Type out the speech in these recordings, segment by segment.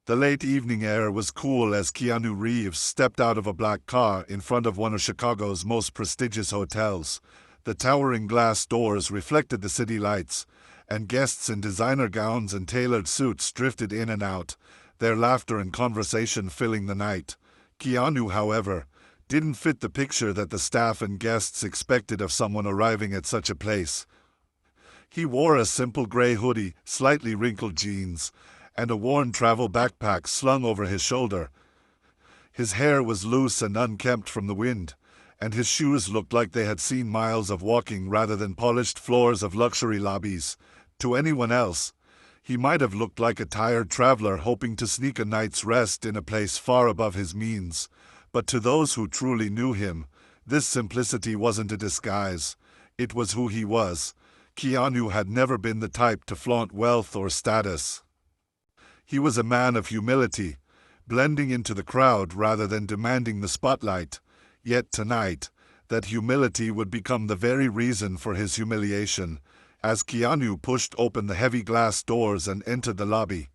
The late evening air was cool as Keanu Reeves stepped out of a black car in front of one of Chicago's most prestigious hotels. The towering glass doors reflected the city lights, and guests in designer gowns and tailored suits drifted in and out, their laughter and conversation filling the night. Keanu, however, didn't fit the picture that the staff and guests expected of someone arriving at such a place. He wore a simple gray hoodie, slightly wrinkled jeans, and a worn travel backpack slung over his shoulder. His hair was loose and unkempt from the wind, and his shoes looked like they had seen miles of walking rather than polished floors of luxury lobbies. To anyone else, he might have looked like a tired traveler hoping to sneak a night's rest in a place far above his means. But to those who truly knew him, this simplicity wasn't a disguise. It was who he was. Keanu had never been the type to flaunt wealth or status. He was a man of humility, blending into the crowd rather than demanding the spotlight. Yet tonight, that humility would become the very reason for his humiliation. As Keanu pushed open the heavy glass doors and entered the lobby,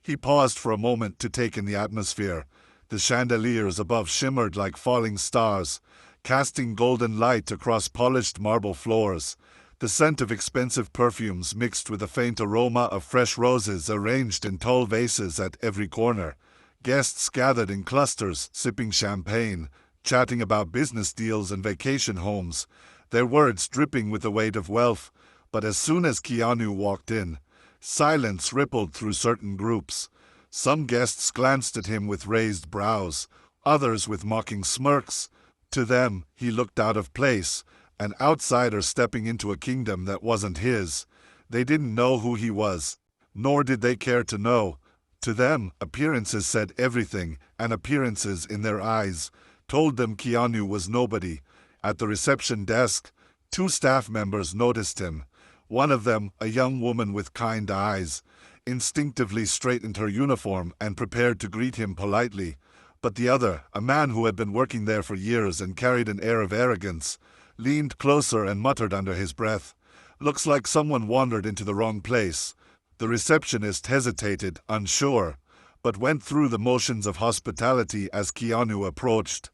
he paused for a moment to take in the atmosphere. The chandeliers above shimmered like falling stars, casting golden light across polished marble floors. The scent of expensive perfumes mixed with a faint aroma of fresh roses arranged in tall vases at every corner. Guests gathered in clusters, sipping champagne, chatting about business deals and vacation homes, their words dripping with the weight of wealth. But as soon as Keanu walked in, silence rippled through certain groups. Some guests glanced at him with raised brows, others with mocking smirks. To them, he looked out of place, an outsider stepping into a kingdom that wasn't his. They didn't know who he was, nor did they care to know. To them, appearances said everything, and appearances in their eyes told them Keanu was nobody. At the reception desk, two staff members noticed him. One of them, a young woman with kind eyes, instinctively straightened her uniform and prepared to greet him politely. But the other, a man who had been working there for years and carried an air of arrogance, leaned closer and muttered under his breath, "Looks like someone wandered into the wrong place." The receptionist hesitated, unsure, but went through the motions of hospitality as Keanu approached.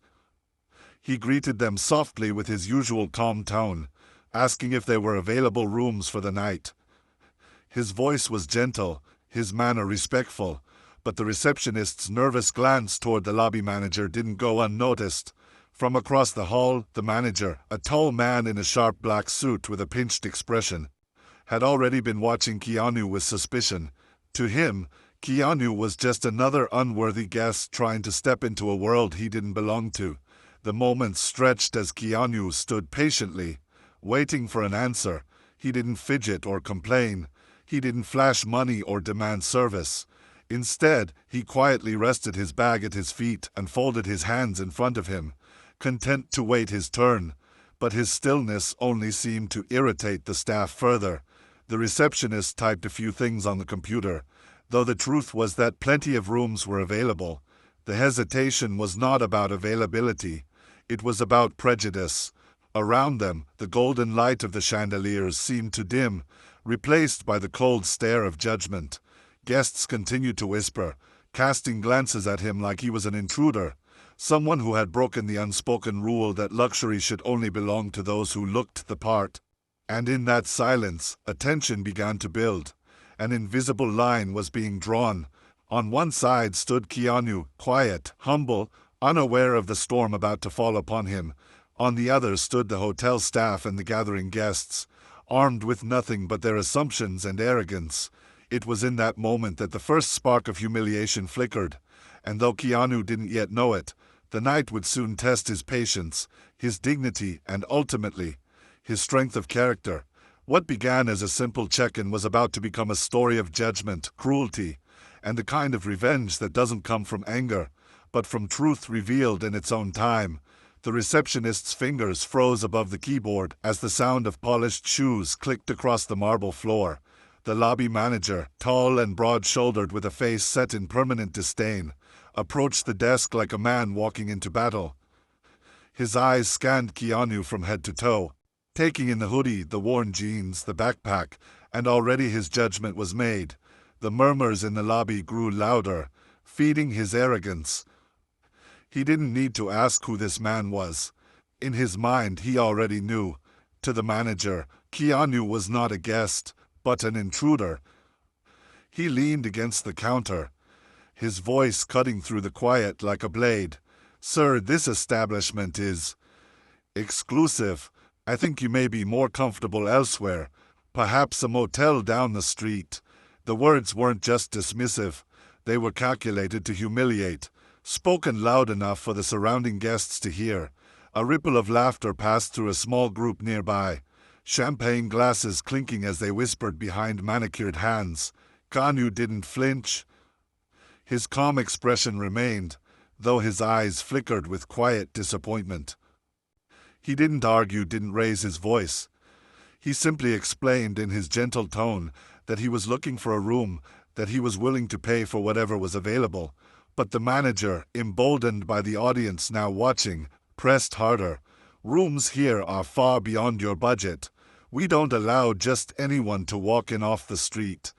He greeted them softly with his usual calm tone, asking if there were available rooms for the night. His voice was gentle, his manner respectful, but the receptionist's nervous glance toward the lobby manager didn't go unnoticed. From across the hall, the manager, a tall man in a sharp black suit with a pinched expression, had already been watching Keanu with suspicion. To him, Keanu was just another unworthy guest trying to step into a world he didn't belong to. The moments stretched as Keanu stood patiently, waiting for an answer. He didn't fidget or complain. He didn't flash money or demand service. Instead, he quietly rested his bag at his feet and folded his hands in front of him, content to wait his turn. But his stillness only seemed to irritate the staff further. The receptionist typed a few things on the computer, though the truth was that plenty of rooms were available. The hesitation was not about availability. It was about prejudice. Around them, the golden light of the chandeliers seemed to dim, replaced by the cold stare of judgment. Guests continued to whisper, casting glances at him like he was an intruder, someone who had broken the unspoken rule that luxury should only belong to those who looked the part. And in that silence, a tension began to build. An invisible line was being drawn. On one side stood Keanu, quiet, humble, unaware of the storm about to fall upon him. On the other stood the hotel staff and the gathering guests, armed with nothing but their assumptions and arrogance. It was in that moment that the first spark of humiliation flickered, and though Keanu didn't yet know it, the night would soon test his patience, his dignity, and ultimately, his strength of character. What began as a simple check-in was about to become a story of judgment, cruelty, and the kind of revenge that doesn't come from anger, but from truth revealed in its own time. The receptionist's fingers froze above the keyboard as the sound of polished shoes clicked across the marble floor. The lobby manager, tall and broad-shouldered with a face set in permanent disdain, approached the desk like a man walking into battle. His eyes scanned Keanu from head to toe, taking in the hoodie, the worn jeans, the backpack, and already his judgment was made. The murmurs in the lobby grew louder, feeding his arrogance. He didn't need to ask who this man was. In his mind, he already knew. To the manager, Keanu was not a guest, but an intruder. He leaned against the counter, his voice cutting through the quiet like a blade. "Sir, this establishment is exclusive. I think you may be more comfortable elsewhere. Perhaps a motel down the street." The words weren't just dismissive. They were calculated to humiliate, spoken loud enough for the surrounding guests to hear. A ripple of laughter passed through a small group nearby, champagne glasses clinking as they whispered behind manicured hands. Keanu didn't flinch. His calm expression remained, though his eyes flickered with quiet disappointment. He didn't argue, didn't raise his voice. He simply explained in his gentle tone that he was looking for a room, that he was willing to pay for whatever was available. But the manager, emboldened by the audience now watching, pressed harder. "Rooms here are far beyond your budget. We don't allow just anyone to walk in off the street."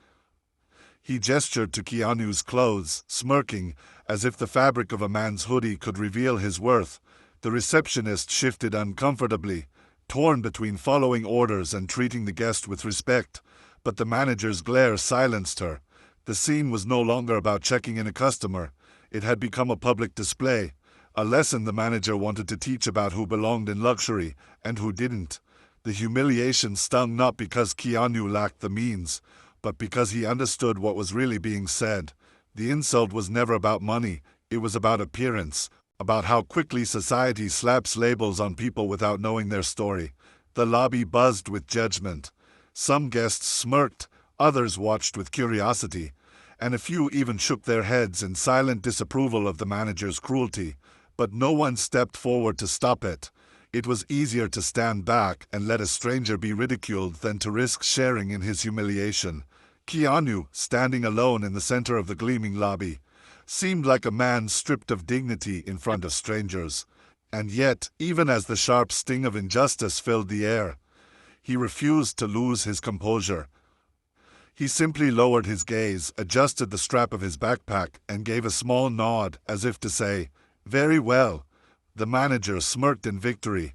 He gestured to Keanu's clothes, smirking, as if the fabric of a man's hoodie could reveal his worth. The receptionist shifted uncomfortably, torn between following orders and treating the guest with respect. But the manager's glare silenced her. The scene was no longer about checking in a customer. It had become a public display, a lesson the manager wanted to teach about who belonged in luxury and who didn't. The humiliation stung not because Keanu lacked the means, but because he understood what was really being said. The insult was never about money, it was about appearance, about how quickly society slaps labels on people without knowing their story. The lobby buzzed with judgment. Some guests smirked, others watched with curiosity, and a few even shook their heads in silent disapproval of the manager's cruelty. But no one stepped forward to stop it. It was easier to stand back and let a stranger be ridiculed than to risk sharing in his humiliation. Keanu, standing alone in the center of the gleaming lobby, seemed like a man stripped of dignity in front of strangers. And yet, even as the sharp sting of injustice filled the air, he refused to lose his composure. He simply lowered his gaze, adjusted the strap of his backpack, and gave a small nod as if to say, "Very well." The manager smirked in victory,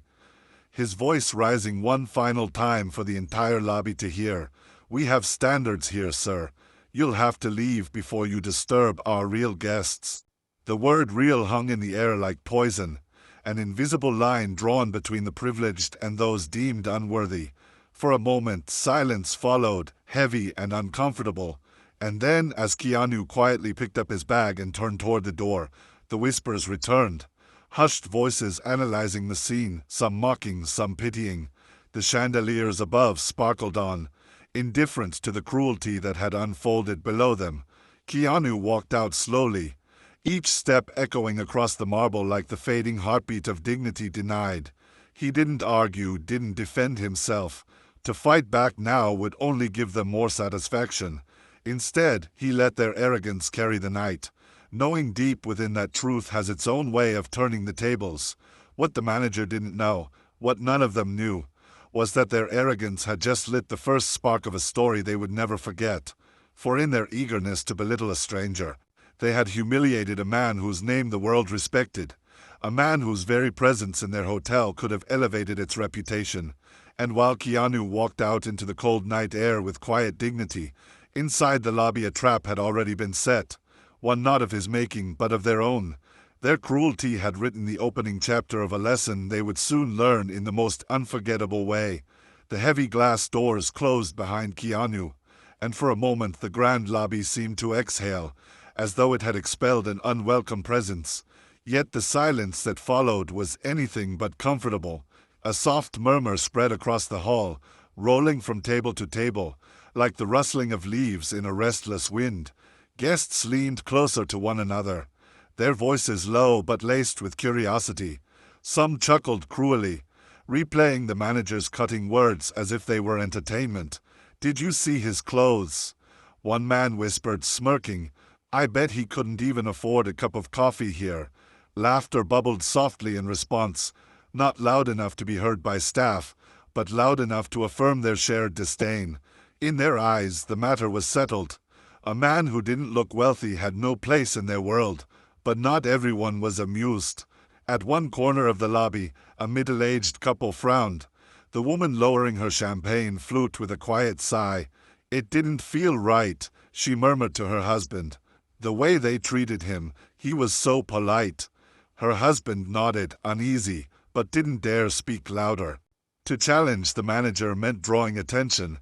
his voice rising one final time for the entire lobby to hear. "We have standards here, sir. You'll have to leave before you disturb our real guests." The word real hung in the air like poison, an invisible line drawn between the privileged and those deemed unworthy. For a moment, silence followed, heavy and uncomfortable. And then, as Keanu quietly picked up his bag and turned toward the door, the whispers returned. Hushed voices analyzing the scene, some mocking, some pitying. The chandeliers above sparkled on, indifferent to the cruelty that had unfolded below them. Keanu walked out slowly, each step echoing across the marble like the fading heartbeat of dignity denied. He didn't argue, didn't defend himself. To fight back now would only give them more satisfaction. Instead, he let their arrogance carry the night, knowing deep within that truth has its own way of turning the tables. What the manager didn't know, what none of them knew, was that their arrogance had just lit the first spark of a story they would never forget. For in their eagerness to belittle a stranger, they had humiliated a man whose name the world respected, a man whose very presence in their hotel could have elevated its reputation. And while Keanu walked out into the cold night air with quiet dignity, inside the lobby a trap had already been set, one not of his making but of their own. Their cruelty had written the opening chapter of a lesson they would soon learn in the most unforgettable way. The heavy glass doors closed behind Keanu, and for a moment the grand lobby seemed to exhale, as though it had expelled an unwelcome presence. Yet the silence that followed was anything but comfortable. A soft murmur spread across the hall, rolling from table to table, like the rustling of leaves in a restless wind. Guests leaned closer to one another, their voices low but laced with curiosity. Some chuckled cruelly, replaying the manager's cutting words as if they were entertainment. "Did you see his clothes?" One man whispered, smirking. "I bet he couldn't even afford a cup of coffee here." Laughter bubbled softly in response, not loud enough to be heard by staff, but loud enough to affirm their shared disdain. In their eyes, the matter was settled. A man who didn't look wealthy had no place in their world, but not everyone was amused. At one corner of the lobby, a middle-aged couple frowned. The woman lowering her champagne flute with a quiet sigh. "It didn't feel right," she murmured to her husband. "The way they treated him, he was so polite." Her husband nodded, uneasy, but didn't dare speak louder. To challenge the manager meant drawing attention,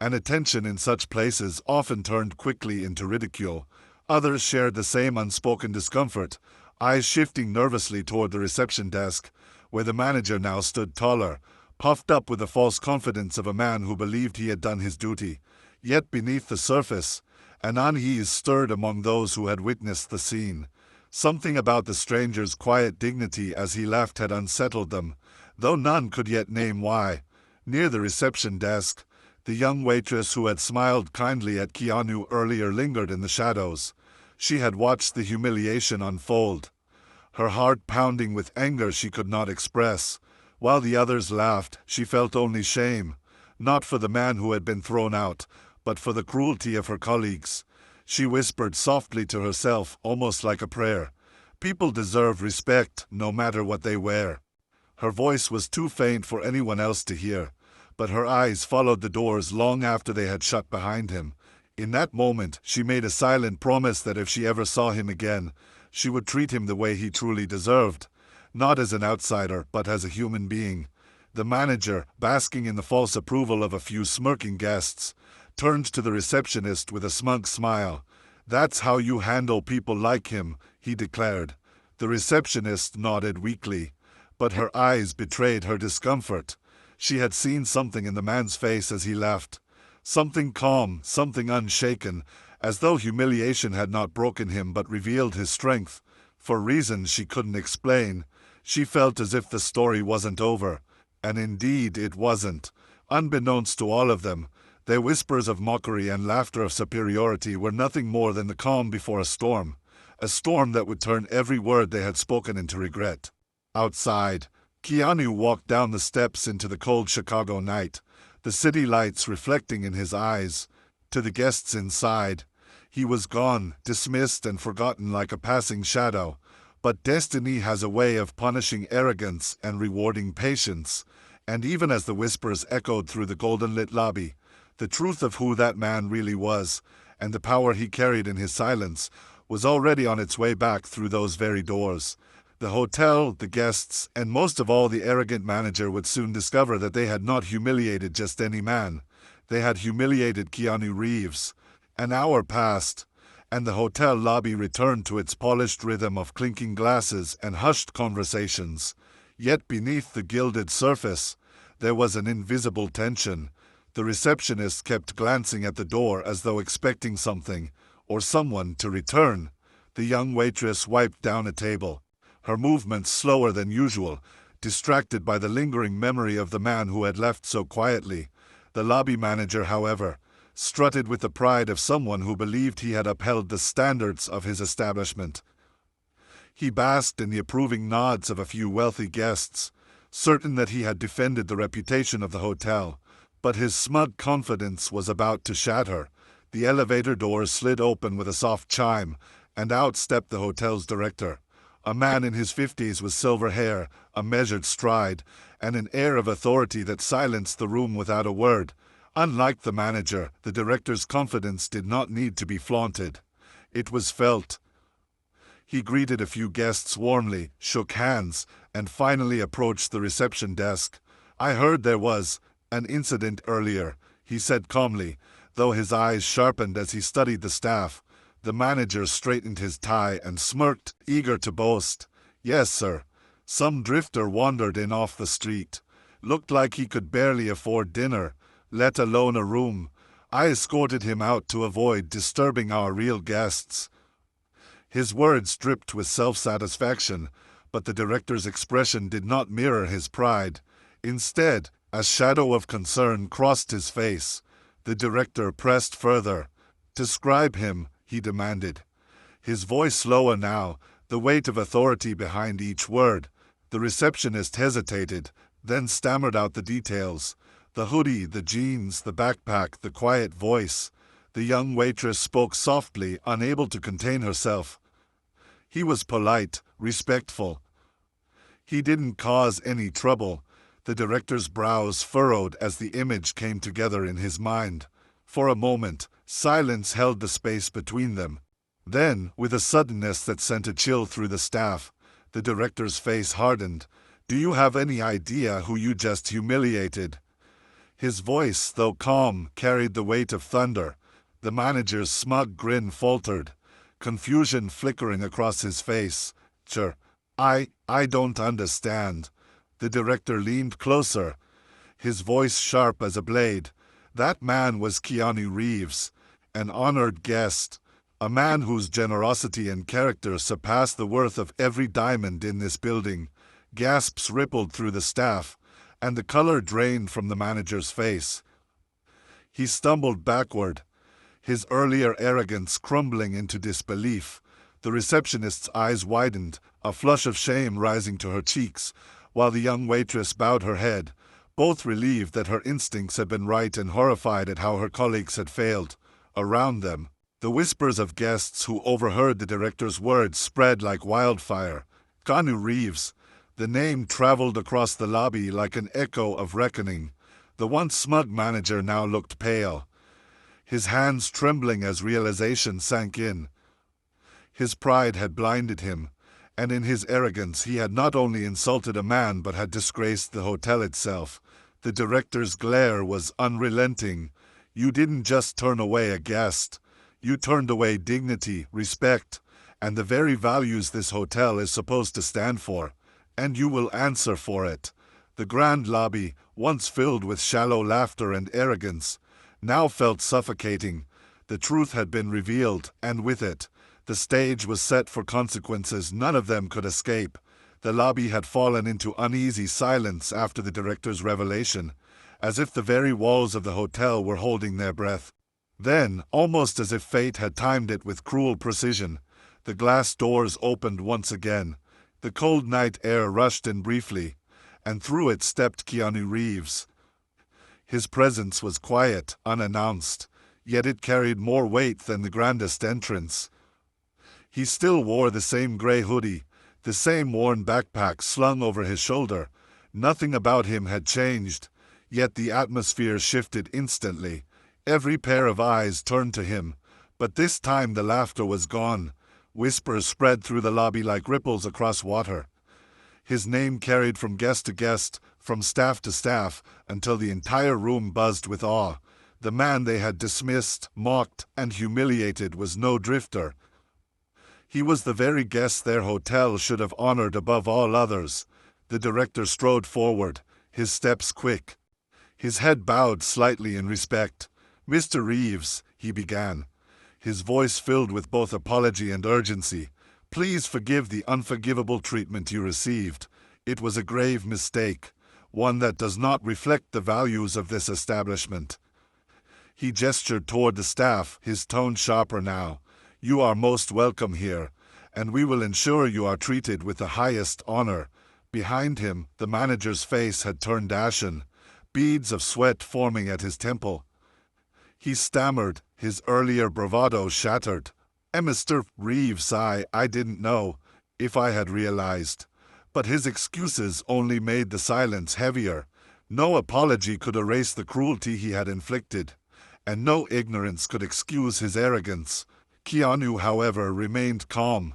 and attention in such places often turned quickly into ridicule. Others shared the same unspoken discomfort, eyes shifting nervously toward the reception desk, where the manager now stood taller, puffed up with the false confidence of a man who believed he had done his duty. Yet beneath the surface, an unease stirred among those who had witnessed the scene. Something about the stranger's quiet dignity as he left had unsettled them, though none could yet name why. Near the reception desk, the young waitress who had smiled kindly at Keanu earlier lingered in the shadows. She had watched the humiliation unfold, her heart pounding with anger she could not express. While the others laughed, she felt only shame, not for the man who had been thrown out, but for the cruelty of her colleagues. She whispered softly to herself, almost like a prayer, "People deserve respect, no matter what they wear." Her voice was too faint for anyone else to hear, but her eyes followed the doors long after they had shut behind him. In that moment, she made a silent promise that if she ever saw him again, she would treat him the way he truly deserved, not as an outsider, but as a human being. The manager, basking in the false approval of a few smirking guests, turned to the receptionist with a smug smile. "That's how you handle people like him," he declared. The receptionist nodded weakly, but her eyes betrayed her discomfort. She had seen something in the man's face as he left. Something calm, something unshaken, as though humiliation had not broken him but revealed his strength. For reasons she couldn't explain, she felt as if the story wasn't over. And indeed it wasn't. Unbeknownst to all of them, their whispers of mockery and laughter of superiority were nothing more than the calm before a storm that would turn every word they had spoken into regret. Outside, Keanu walked down the steps into the cold Chicago night, the city lights reflecting in his eyes. To the guests inside, he was gone, dismissed and forgotten like a passing shadow. But destiny has a way of punishing arrogance and rewarding patience, and even as the whispers echoed through the golden-lit lobby, the truth of who that man really was, and the power he carried in his silence, was already on its way back through those very doors. The hotel, the guests, and most of all the arrogant manager would soon discover that they had not humiliated just any man. They had humiliated Keanu Reeves. An hour passed, and the hotel lobby returned to its polished rhythm of clinking glasses and hushed conversations. Yet beneath the gilded surface, there was an invisible tension. The receptionist kept glancing at the door as though expecting something, or someone, to return. The young waitress wiped down a table, her movements slower than usual, distracted by the lingering memory of the man who had left so quietly. The lobby manager, however, strutted with the pride of someone who believed he had upheld the standards of his establishment. He basked in the approving nods of a few wealthy guests, certain that he had defended the reputation of the hotel. But his smug confidence was about to shatter. The elevator doors slid open with a soft chime, and out stepped the hotel's director. A man in his 50s with silver hair, a measured stride, and an air of authority that silenced the room without a word. Unlike the manager, the director's confidence did not need to be flaunted. It was felt. He greeted a few guests warmly, shook hands, and finally approached the reception desk. "I heard there was an incident earlier," he said calmly, though his eyes sharpened as he studied the staff. The manager straightened his tie and smirked, eager to boast. "Yes, sir. Some drifter wandered in off the street. Looked like he could barely afford dinner, let alone a room. I escorted him out to avoid disturbing our real guests." His words dripped with self-satisfaction, but the director's expression did not mirror his pride. Instead, a shadow of concern crossed his face. The director pressed further. "Describe him," he demanded. His voice lower now, the weight of authority behind each word. The receptionist hesitated, then stammered out the details. The hoodie, the jeans, the backpack, the quiet voice. The young waitress spoke softly, unable to contain herself. He was polite, respectful. He didn't cause any trouble. The director's brows furrowed as the image came together in his mind. For a moment, silence held the space between them. Then, with a suddenness that sent a chill through the staff, the director's face hardened. "Do you have any idea who you just humiliated?" His voice, though calm, carried the weight of thunder. The manager's smug grin faltered, confusion flickering across his face. "Sure, I don't understand." The director leaned closer, his voice sharp as a blade. That man was Keanu Reeves, an honored guest, a man whose generosity and character surpassed the worth of every diamond in this building. Gasps rippled through the staff, and the color drained from the manager's face. He stumbled backward, his earlier arrogance crumbling into disbelief. The receptionist's eyes widened, a flush of shame rising to her cheeks, while the young waitress bowed her head, both relieved that her instincts had been right and horrified at how her colleagues had failed. Around them, the whispers of guests who overheard the director's words spread like wildfire. Keanu Reeves. The name traveled across the lobby like an echo of reckoning. The once smug manager now looked pale, his hands trembling as realization sank in. His pride had blinded him, and in his arrogance he had not only insulted a man but had disgraced the hotel itself. The director's glare was unrelenting. "You didn't just turn away a guest. You turned away dignity, respect, and the very values this hotel is supposed to stand for. And you will answer for it." The grand lobby, once filled with shallow laughter and arrogance, now felt suffocating. The truth had been revealed, and with it, the stage was set for consequences none of them could escape. The lobby had fallen into uneasy silence after the director's revelation, as if the very walls of the hotel were holding their breath. Then, almost as if fate had timed it with cruel precision, the glass doors opened once again. The cold night air rushed in briefly, and through it stepped Keanu Reeves. His presence was quiet, unannounced, yet it carried more weight than the grandest entrance. He still wore the same gray hoodie, the same worn backpack slung over his shoulder. Nothing about him had changed, yet the atmosphere shifted instantly. Every pair of eyes turned to him, but this time the laughter was gone. Whispers spread through the lobby like ripples across water. His name carried from guest to guest, from staff to staff, until the entire room buzzed with awe. The man they had dismissed, mocked, and humiliated was no drifter. He was the very guest their hotel should have honored above all others. The director strode forward, his steps quick, his head bowed slightly in respect. "Mr. Reeves," he began, his voice filled with both apology and urgency, "please forgive the unforgivable treatment you received. It was a grave mistake, one that does not reflect the values of this establishment." He gestured toward the staff, his tone sharper now. "You are most welcome here, and we will ensure you are treated with the highest honor." Behind him, the manager's face had turned ashen, beads of sweat forming at his temple. He stammered, his earlier bravado shattered. "Mr. Reeves, I didn't know, if I had realized." But his excuses only made the silence heavier. No apology could erase the cruelty he had inflicted, and no ignorance could excuse his arrogance. Keanu, however, remained calm.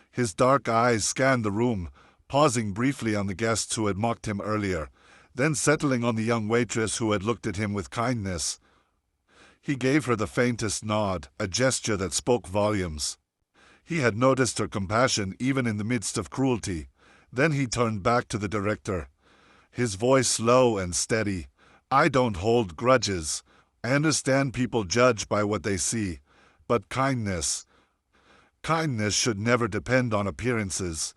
His dark eyes scanned the room, pausing briefly on the guests who had mocked him earlier, then settling on the young waitress who had looked at him with kindness. He gave her the faintest nod, a gesture that spoke volumes. He had noticed her compassion even in the midst of cruelty. Then he turned back to the director, his voice low and steady. "I don't hold grudges. I understand people judge by what they see. But kindness should never depend on appearances."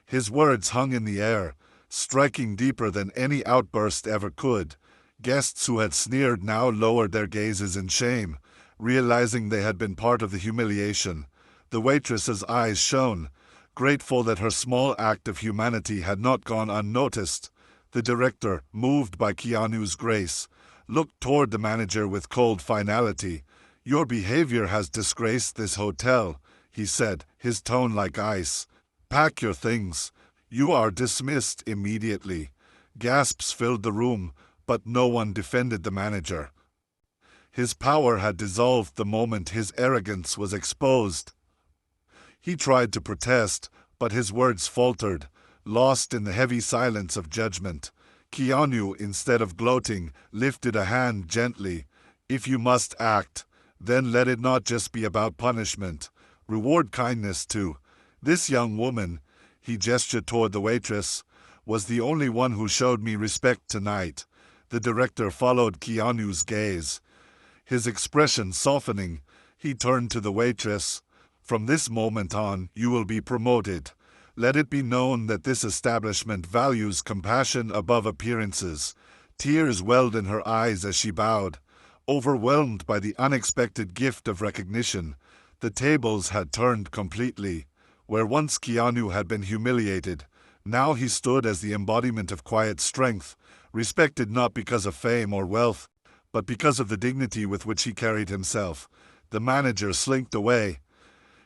His words hung in the air, striking deeper than any outburst ever could. Guests who had sneered now lowered their gazes in shame, realizing they had been part of the humiliation. The waitress's eyes shone, grateful that her small act of humanity had not gone unnoticed. The director, moved by Keanu's grace, looked toward the manager with cold finality. "Your behavior has disgraced this hotel," he said, his tone like ice. "Pack your things. You are dismissed immediately." Gasps filled the room, but no one defended the manager. His power had dissolved the moment his arrogance was exposed. He tried to protest, but his words faltered, lost in the heavy silence of judgment. Keanu, instead of gloating, lifted a hand gently. "If you must act, then let it not just be about punishment. Reward kindness too. This young woman," he gestured toward the waitress, "was the only one who showed me respect tonight." The director followed Keanu's gaze. His expression softening, he turned to the waitress. "From this moment on, you will be promoted. Let it be known that this establishment values compassion above appearances." Tears welled in her eyes as she bowed, overwhelmed by the unexpected gift of recognition. The tables had turned completely. Where once Keanu had been humiliated, now he stood as the embodiment of quiet strength, respected not because of fame or wealth, but because of the dignity with which he carried himself. The manager slinked away,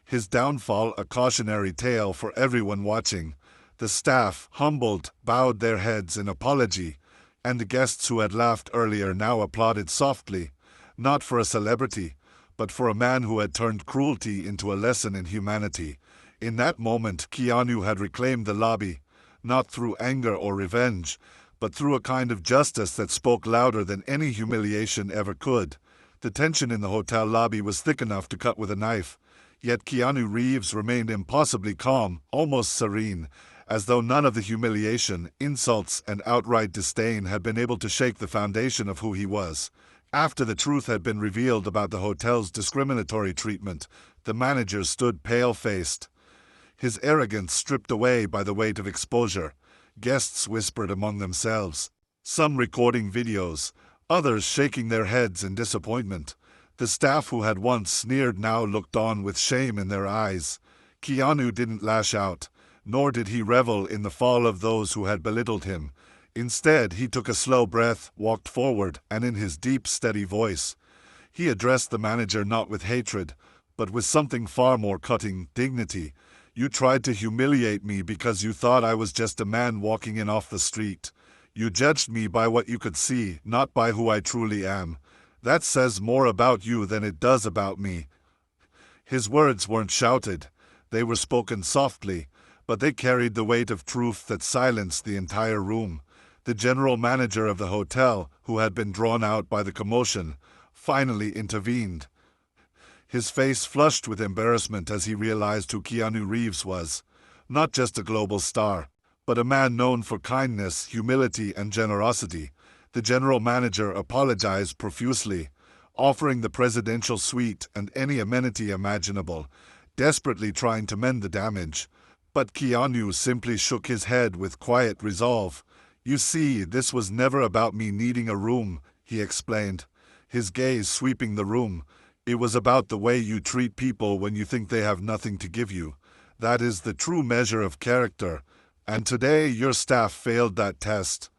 his downfall a cautionary tale for everyone watching. The staff, humbled, bowed their heads in apology, and the guests who had laughed earlier now applauded softly, not for a celebrity, but for a man who had turned cruelty into a lesson in humanity. In that moment, Keanu had reclaimed the lobby, not through anger or revenge, but through a kind of justice that spoke louder than any humiliation ever could. The tension in the hotel lobby was thick enough to cut with a knife, yet Keanu Reeves remained impossibly calm, almost serene, as though none of the humiliation, insults, and outright disdain had been able to shake the foundation of who he was. After the truth had been revealed about the hotel's discriminatory treatment, the manager stood pale-faced, his arrogance stripped away by the weight of exposure. Guests whispered among themselves, some recording videos, others shaking their heads in disappointment. The staff who had once sneered now looked on with shame in their eyes. Keanu didn't lash out, nor did he revel in the fall of those who had belittled him. Instead, he took a slow breath, walked forward, and in his deep, steady voice, he addressed the manager not with hatred, but with something far more cutting, dignity. "You tried to humiliate me because you thought I was just a man walking in off the street. You judged me by what you could see, not by who I truly am. That says more about you than it does about me." His words weren't shouted. They were spoken softly, but they carried the weight of truth that silenced the entire room. The general manager of the hotel, who had been drawn out by the commotion, finally intervened. His face flushed with embarrassment as he realized who Keanu Reeves was. Not just a global star, but a man known for kindness, humility, and generosity. The general manager apologized profusely, offering the presidential suite and any amenity imaginable, desperately trying to mend the damage. But Keanu simply shook his head with quiet resolve. "You see, this was never about me needing a room," he explained, his gaze sweeping the room. "It was about the way you treat people when you think they have nothing to give you. That is the true measure of character, and today your staff failed that test."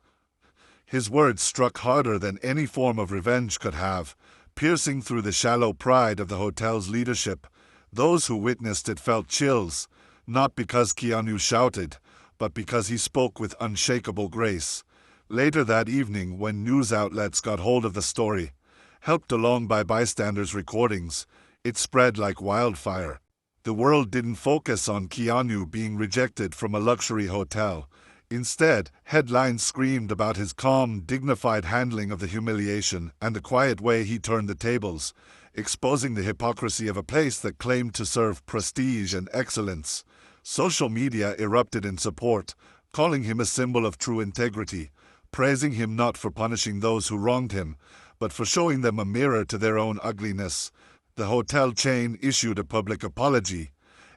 His words struck harder than any form of revenge could have, piercing through the shallow pride of the hotel's leadership. Those who witnessed it felt chills, not because Keanu shouted, but because he spoke with unshakable grace. Later that evening, when news outlets got hold of the story, helped along by bystanders' recordings, it spread like wildfire. The world didn't focus on Keanu being rejected from a luxury hotel. Instead, headlines screamed about his calm, dignified handling of the humiliation and the quiet way he turned the tables, exposing the hypocrisy of a place that claimed to serve prestige and excellence. Social media erupted in support, calling him a symbol of true integrity, praising him not for punishing those who wronged him, but for showing them a mirror to their own ugliness. The hotel chain issued a public apology,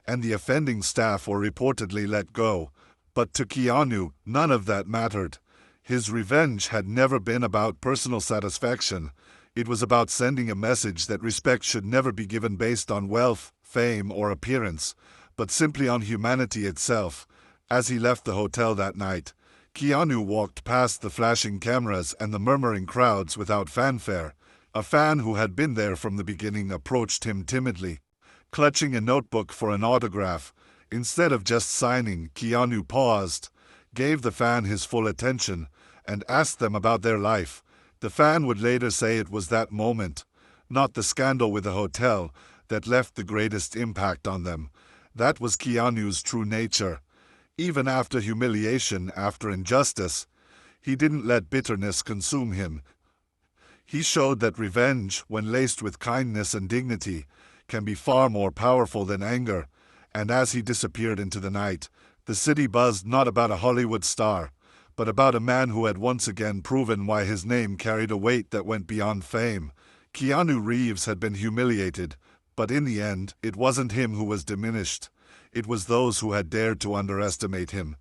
and the offending staff were reportedly let go. But to Keanu, none of that mattered. His revenge had never been about personal satisfaction. It was about sending a message that respect should never be given based on wealth, fame, or appearance, but simply on humanity itself. As he left the hotel that night, Keanu walked past the flashing cameras and the murmuring crowds without fanfare. A fan who had been there from the beginning approached him timidly, clutching a notebook for an autograph. Instead of just signing, Keanu paused, gave the fan his full attention, and asked them about their life. The fan would later say it was that moment, not the scandal with the hotel, that left the greatest impact on them. That was Keanu's true nature. Even after humiliation, after injustice, he didn't let bitterness consume him. He showed that revenge, when laced with kindness and dignity, can be far more powerful than anger. And as he disappeared into the night, the city buzzed not about a Hollywood star, but about a man who had once again proven why his name carried a weight that went beyond fame. Keanu Reeves had been humiliated, but in the end, it wasn't him who was diminished. It was those who had dared to underestimate him.